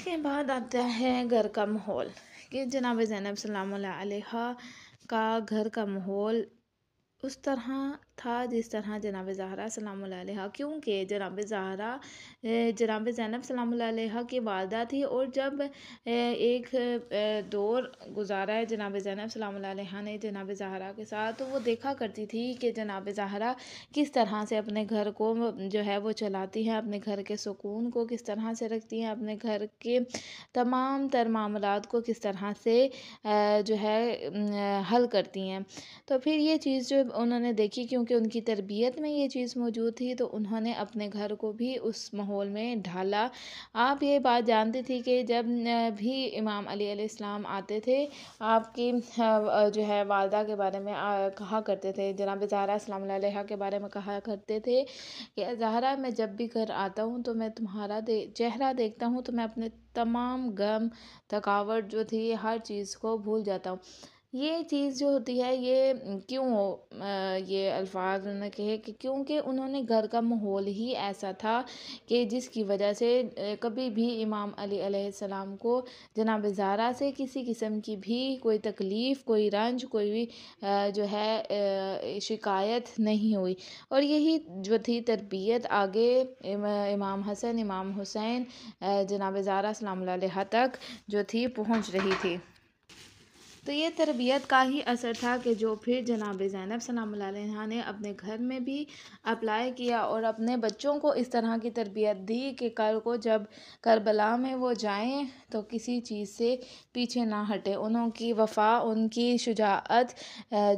کے بعد آتا ہے گھر کا ماحول کہ جناب زینب سلام اللہ علیہا کا گھر کا ماحول اس طرح تھا جس طرح جناب زہرا سلام اللہ علیہا، کیونکہ جناب زینب سلام اللہ علیہا کی والدہ تھی، اور جب ایک دور گزارا ہے جناب زینب سلام اللہ علیہا نے جناب زہرا کے ساتھ، تو وہ دیکھا کرتی تھی کہ جناب زہرا کس طرح سے اپنے گھر کو جو ہے وہ چلاتی ہیں، اپنے گھر کے سکون کو کس طرح سے رکھتی ہیں، اپنے گھر کے تمام تر معاملات کو کس طرح سے جو ہے حل کرتی ہیں۔ تو پھر یہ چیز جو انہوں نے دیکھی، کیونکہ ان کی تربیت میں یہ چیز موجود تھی، تو انہوں نے اپنے گھر کو بھی اس ماحول میں ڈھالا۔ آپ یہ بات جانتی تھی کہ جب بھی امام علی علیہ السلام آتے تھے، آپ کی جو ہے والدہ کے بارے میں کہا کرتے تھے، جناب زہرا سلام اللہ علیہا کے بارے میں کہا کرتے تھے کہ زہرا، میں جب بھی گھر آتا ہوں تو میں تمہارا چہرہ دیکھتا ہوں تو میں اپنے تمام غم، تھکاوٹ جو تھی، ہر چیز کو بھول جاتا ہوں۔ یہ چیز جو ہوتی ہے، یہ کیوں یہ الفاظ انہوں نے کہے کہ کیونکہ انہوں نے گھر کا ماحول ہی ایسا تھا کہ جس کی وجہ سے کبھی بھی امام علی علیہ السلام کو جناب زہرا سے کسی قسم کی بھی کوئی تکلیف، کوئی رنج، کوئی بھی جو ہے شکایت نہیں ہوئی، اور یہی جو تھی تربیت آگے امام حسن، امام حسین، جناب زہرا سلام اللہ علیہا تک جو تھی پہنچ رہی تھی۔ تو یہ تربیت کا ہی اثر تھا کہ جو پھر جناب زینب سلام اللہ علیہا نے اپنے گھر میں بھی اپلائی کیا، اور اپنے بچوں کو اس طرح کی تربیت دی کہ کل کو جب کربلا میں وہ جائیں تو کسی چیز سے پیچھے نہ ہٹے۔ انہوں کی وفا، ان کی شجاعت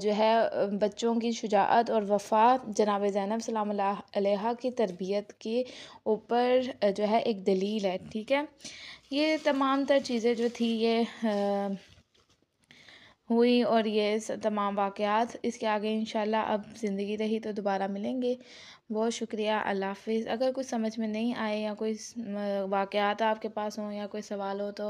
جو ہے، بچوں کی شجاعت اور وفا جناب زینب سلام اللہ علیہا کی تربیت کے اوپر جو ہے ایک دلیل ہے، ٹھیک ہے۔ یہ تمام تر چیزیں جو تھی یہ ہوئی، اور یہ تمام واقعات اس کے آگے انشاءاللہ اب زندگی رہی تو دوبارہ ملیں گے۔ بہت شکریہ، اللہ حافظ۔ اگر کچھ سمجھ میں نہیں آئے یا کوئی واقعات آپ کے پاس ہوں یا کوئی سوال ہو تو